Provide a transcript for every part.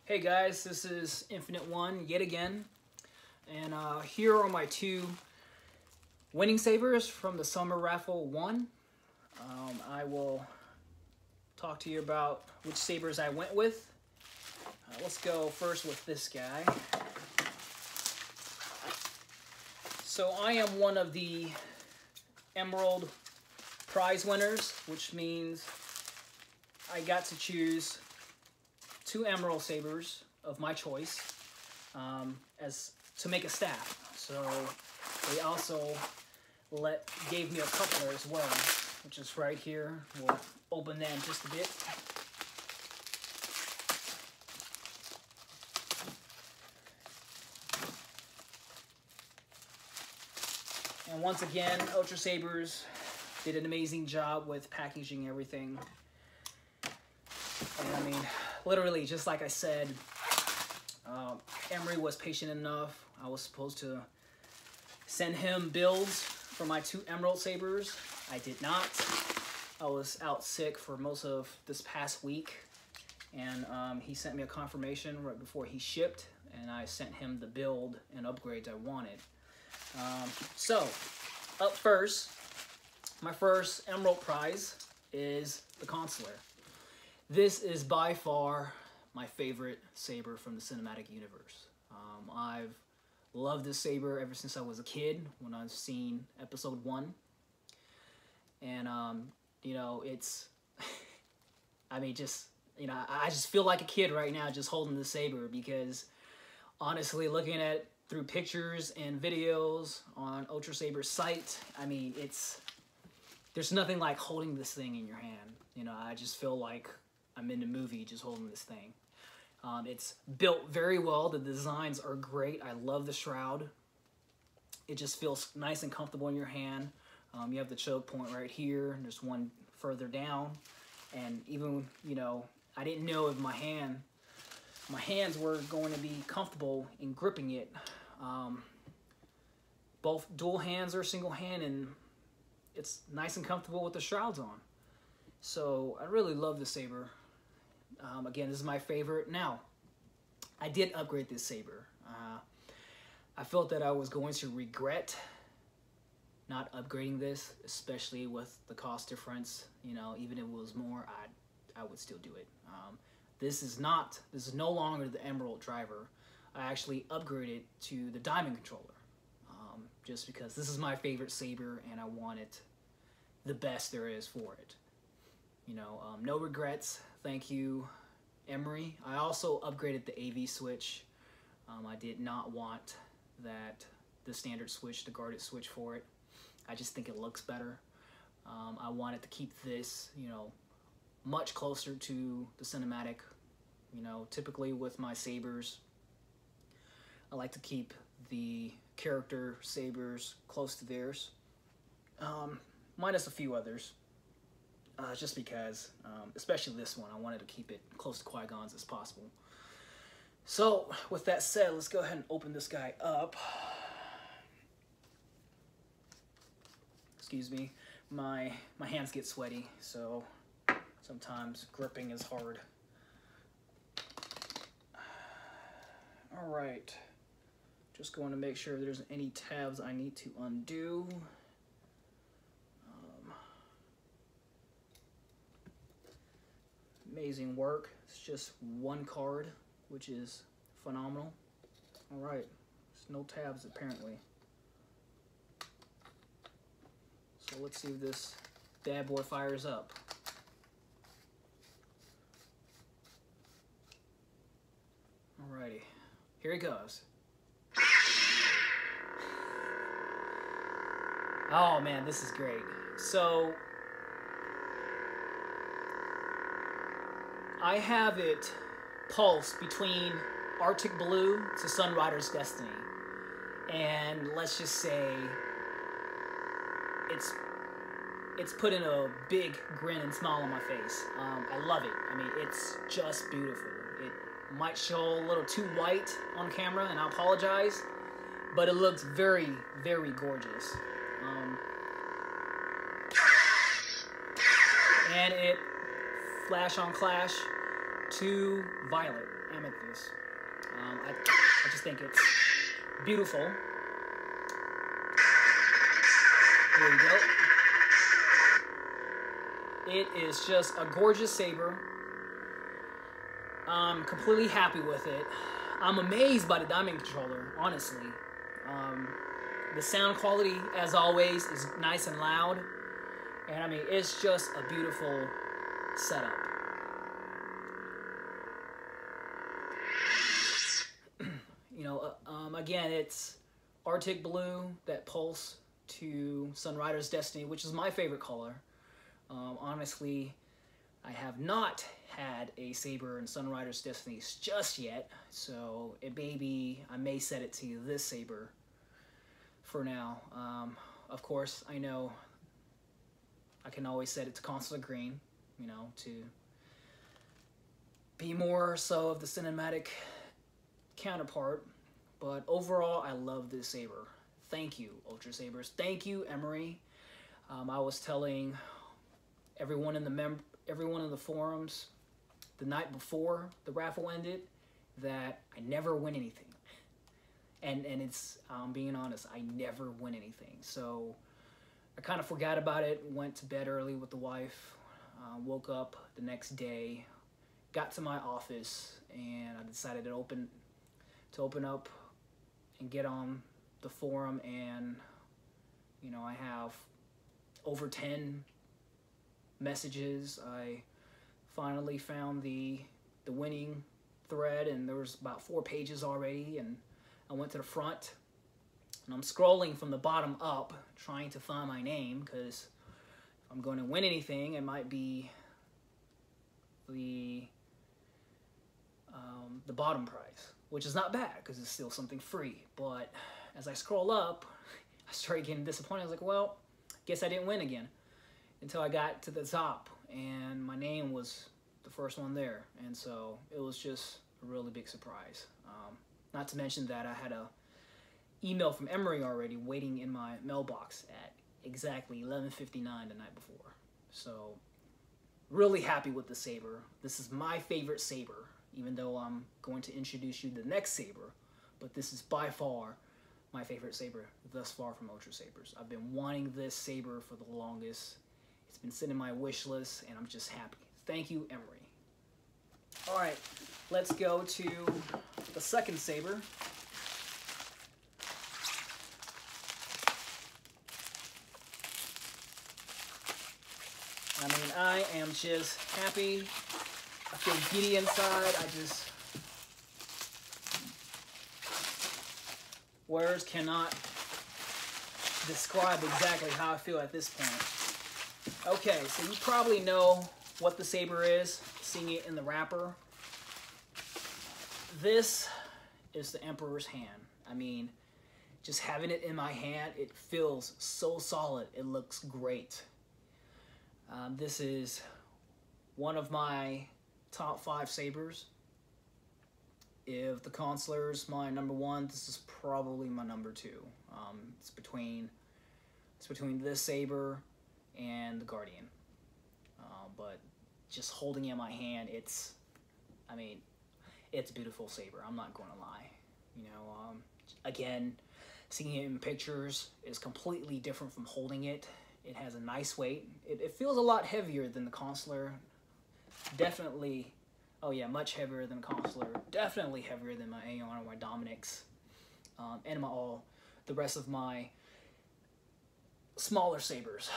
Hey guys, this is Infinite One yet again, and here are my two winning sabers from the Summer Raffle 1. I will talk to you about which sabers I went with. Let's go first with this guy. So I am one of the Emerald prize winners, which means I got to choose two Emerald sabers of my choice as to make a staff. So they also gave me a coupler as well, which is right here. We'll open that in just a bit. And once again, Ultra Sabers did an amazing job with packaging everything. And I mean, literally, just like I said, Emery was patient enough. I was supposed to send him builds for my two Emerald Sabers. I did not. I was out sick for most of this past week. And he sent me a confirmation right before he shipped. And I sent him the build and upgrades I wanted. So, up first, my first Emerald prize is the Consular. This is by far my favorite saber from the cinematic universe. I've loved this saber ever since I was a kid when I've seen episode 1. And, you know, it's, I mean, just, you know, I just feel like a kid right now just holding the saber because, honestly, looking at through pictures and videos on Ultra Saber's site, I mean, there's nothing like holding this thing in your hand. You know, I just feel like I'm in a movie just holding this thing. It's built very well. The designs are great. I love the shroud. It just feels nice and comfortable in your hand. You have the choke point right here, and there's one further down. And even, you know, I didn't know if my hands were going to be comfortable in gripping it. Both dual hands or single hand, and it's nice and comfortable with the shrouds on. So I really love the saber. Again, this is my favorite. Now, I did upgrade this saber. I felt that I was going to regret not upgrading this, especially with the cost difference. You know, even if it was more, I would still do it. This is no longer the Emerald driver. I actually upgraded to the Diamond controller, just because this is my favorite saber and I want it the best there is for it. You know, no regrets. Thank you, Emery. I also upgraded the AV switch. I did not want the standard switch, the guarded switch for it. I just think it looks better. I wanted to keep this, you know, much closer to the cinematic. You know, typically with my sabers, I like to keep the character sabers close to theirs, minus a few others. Just because, especially this one, I wanted to keep it close to Qui-Gon's as possible. So, with that said, let's go ahead and open this guy up. Excuse me, my hands get sweaty, so sometimes gripping is hard. All right, just going to make sure there's any tabs I need to undo. Amazing work. It's just one card, which is phenomenal. All right, there's no tabs apparently. So let's see if this bad boy fires up. Alrighty, here it goes. Oh man, this is great. So I have it pulsed between Arctic Blue to Sunrider's Destiny. And let's just say it's putting a big grin and smile on my face. I love it. I mean, it's just beautiful. It might show a little too white on camera, and I apologize, but it looks very, very gorgeous. And it flash on clash to violet amethyst. I just think it's beautiful. Here we go. It is just a gorgeous saber. I'm completely happy with it. I'm amazed by the diamond controller, honestly. The sound quality, as always, is nice and loud. And I mean, it's just a beautiful setup. You know, again, it's Arctic Blue, that pulse to Sunrider's Destiny, which is my favorite color. Honestly, I have not had a saber in Sunrider's Destiny just yet, so it may be, I may set it to this saber for now. Of course, I know I can always set it to Consular Green, you know, to be more so of the cinematic counterpart, but overall, I love this saber. Thank you, Ultra Sabers. Thank you, Emery. I was telling everyone in the forums the night before the raffle ended that I never win anything, and it's being honest, I never win anything. So I kind of forgot about it. Went to bed early with the wife. Woke up the next day, got to my office, and I decided to open up and get on the forum, and you know, I have over 10 messages. I finally found the winning thread, and there was about 4 pages already, and I went to the front, and I'm scrolling from the bottom up trying to find my name, because if I'm going to win anything, it might be the bottom prize, which is not bad because it's still something free. But as I scroll up, I started getting disappointed. I was like, well, guess I didn't win again, until I got to the top and my name was the first one there. And so it was just a really big surprise. Not to mention that I had a email from Emery already waiting in my mailbox at exactly 11:59 the night before. So really happy with the saber. This is my favorite saber, even though I'm going to introduce you to the next saber, but this is by far my favorite saber thus far from Ultra Sabers. I've been wanting this saber for the longest. It's been sitting in my wish list, and I'm just happy. Thank you, Emery. All right, let's go to the second saber. I mean, I am just happy. I feel giddy inside. Words cannot describe exactly how I feel at this point. Okay, so you probably know what the saber is, seeing it in the wrapper. This is the Emperor's hand. I mean, just having it in my hand, it feels so solid. It looks great. This is one of my top 5 sabers. If the Consular's my number 1, this is probably my number 2. It's between this saber and the Guardian. But just holding it in my hand, it's a beautiful saber. I'm not going to lie. You know, again, seeing it in pictures is completely different from holding it. It has a nice weight. It feels a lot heavier than the Consular. Definitely, oh yeah, much heavier than the Consular. Definitely heavier than my Aeon or my Dominix. And the rest of my smaller sabers.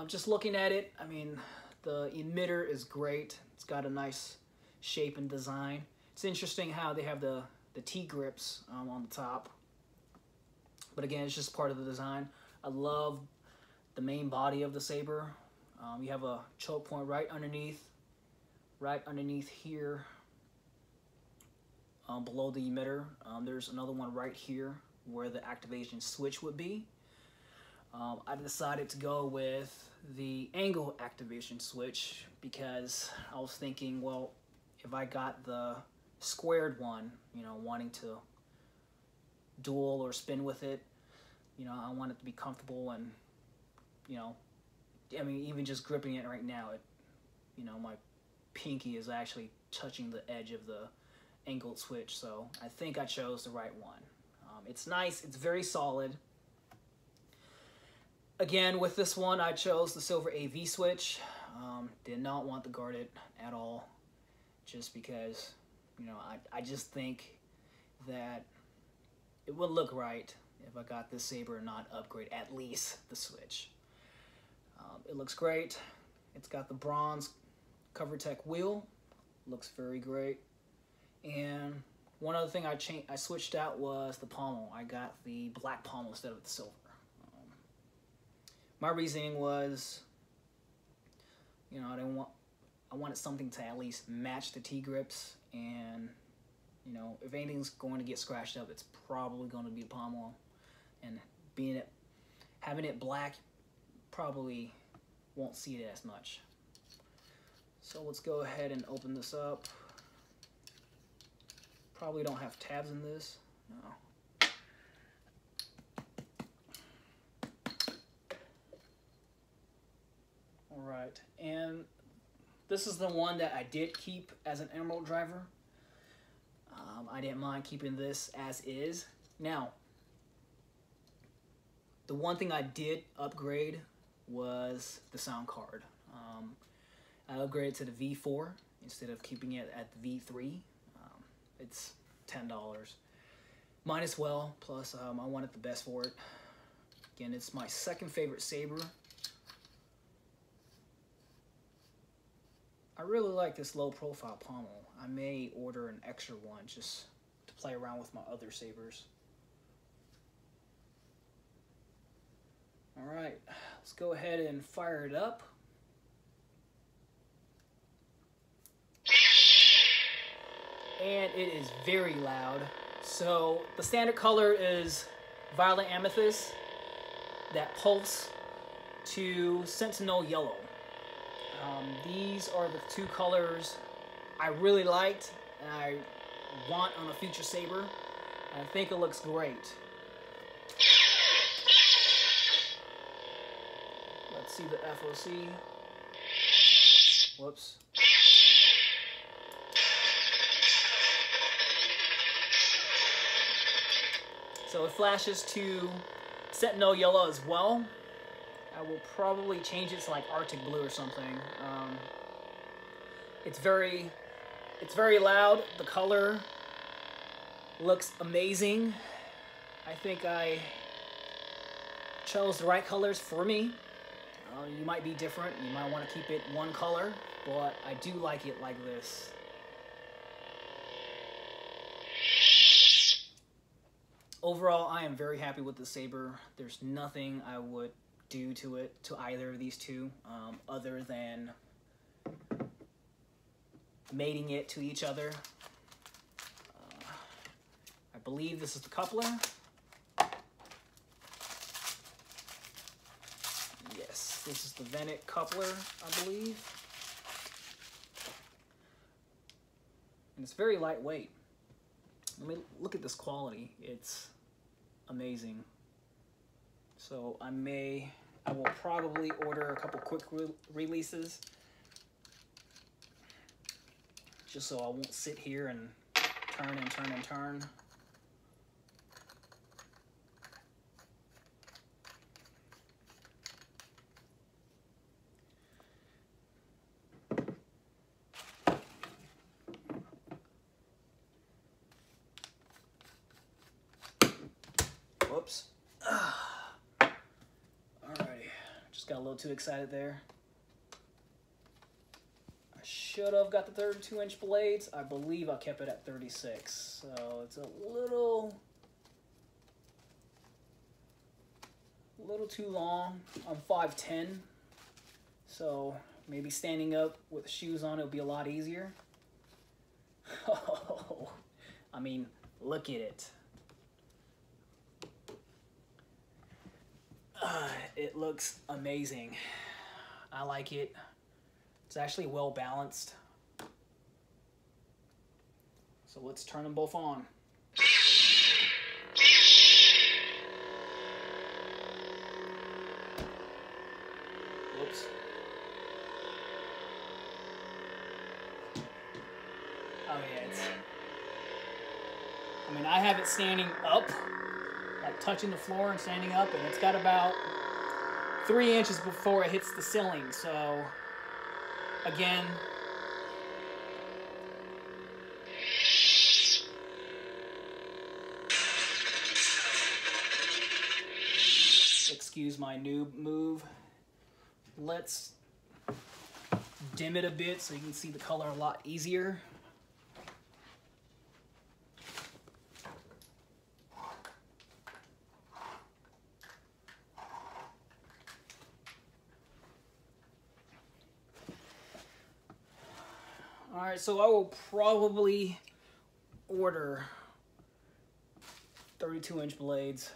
Just looking at it, I mean, the emitter is great. It's got a nice shape and design. It's interesting how they have the T-grips on the top. But again, it's just part of the design. I love the main body of the saber. You have a choke point right underneath here, below the emitter. There's another one right here where the activation switch would be. I decided to go with the angle activation switch because I was thinking, well, if I got the squared one, you know, wanting to duel or spin with it, you know, I want it to be comfortable, and you know, I mean, even just gripping it right now, you know, my pinky is actually touching the edge of the angled switch, so I think I chose the right one. It's nice, it's very solid. Again, with this one, I chose the silver AV switch. Did not want the guarded at all, just because, you know, I just think that it would look right if I got this saber and not upgrade at least the switch. It looks great. It's got the bronze CoverTech wheel. Looks very great. And one other thing I switched out was the pommel. I got the black pommel instead of the silver. My reasoning was, you know, I wanted something to at least match the T-grips, and, you know, if anything's going to get scratched up, it's probably going to be a pommel. And having it black, probably won't see it as much. So let's go ahead and open this up. Probably don't have tabs in this. No. All right, and this is the one that I did keep as an emerald driver. I didn't mind keeping this as is. Now, the one thing I did upgrade was the sound card. I upgraded to the V4 instead of keeping it at the V3. It's $10. Might as well, plus I wanted the best for it. Again, it's my second favorite saber. I really like this low profile pommel. I may order an extra one just to play around with my other sabers. All right, let's go ahead and fire it up. And it is very loud. So the standard color is violet amethyst, that pulse, to sentinel yellow. These are the two colors I really liked and I want on a future saber. I think it looks great. Let's see the FOC. Whoops. So it flashes to sentinel yellow as well. I will probably change it to like Arctic blue or something. It's very loud. The color looks amazing. I think I chose the right colors for me. You might be different. You might want to keep it one color, but I do like it like this. Overall, I am very happy with the saber. There's nothing I would do to it, to either of these two, other than mating it to each other. I believe this is the coupler. Yes, this is the Venet coupler, I believe. And it's very lightweight. I mean, look at this quality. It's amazing. So I will probably order a couple quick releases, just so I won't sit here and turn and turn and turn. Whoops. Alrighty, just got a little too excited there. I should have got the 32-inch blades. I believe I kept it at 36, so it's a little too long. I'm 5'10", so maybe standing up with shoes on, it'll be a lot easier. Oh, I mean, look at it. It looks amazing. I like it. It's actually well balanced. So let's turn them both on. Whoops. Oh yeah, I mean, I have it standing up, like touching the floor and standing up, and it's got about 3 inches before it hits the ceiling. So, again, excuse my noob move. Let's dim it a bit so you can see the color a lot easier. Alright, so I will probably order 32-inch blades,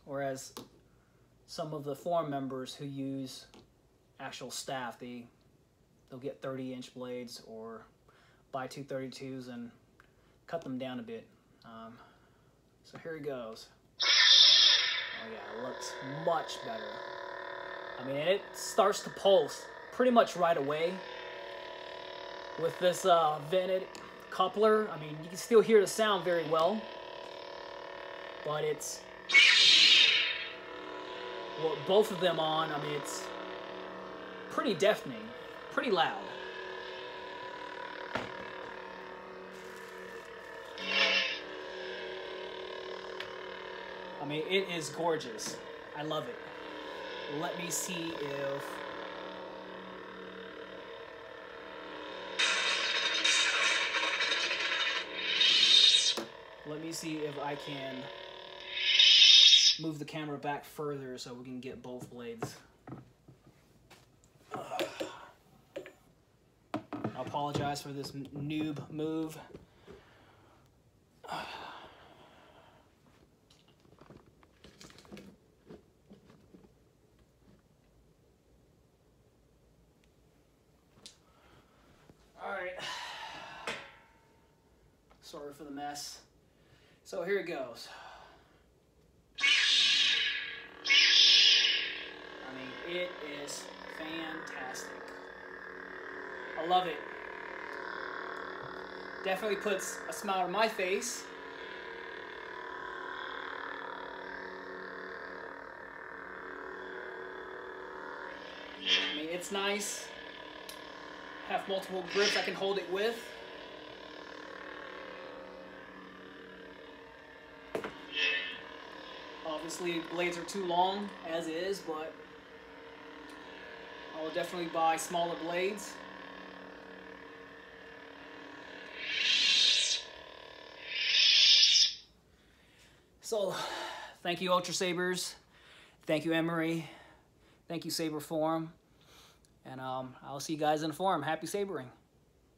whereas some of the forum members who use actual staff, they'll get 30-inch blades or buy two 32s and cut them down a bit. So here it goes. Oh yeah, it looks much better. I mean, it starts to pulse pretty much right away. With this vented coupler, I mean, you can still hear the sound very well, but it's, well, both of them on, I mean, it's pretty deafening, pretty loud. I mean, it is gorgeous. I love it. Let me see if... Let me see if I can move the camera back further so we can get both blades. I apologize for this noob move. Alright. Sorry for the mess. So here it goes. I mean, it is fantastic. I love it. Definitely puts a smile on my face. I mean, it's nice. Have multiple grips I can hold it with. Obviously, blades are too long as is, but I'll definitely buy smaller blades. So, thank you, Ultra Sabers. Thank you, Emery. Thank you, Saber Forum. And I'll see you guys in the forum. Happy sabering.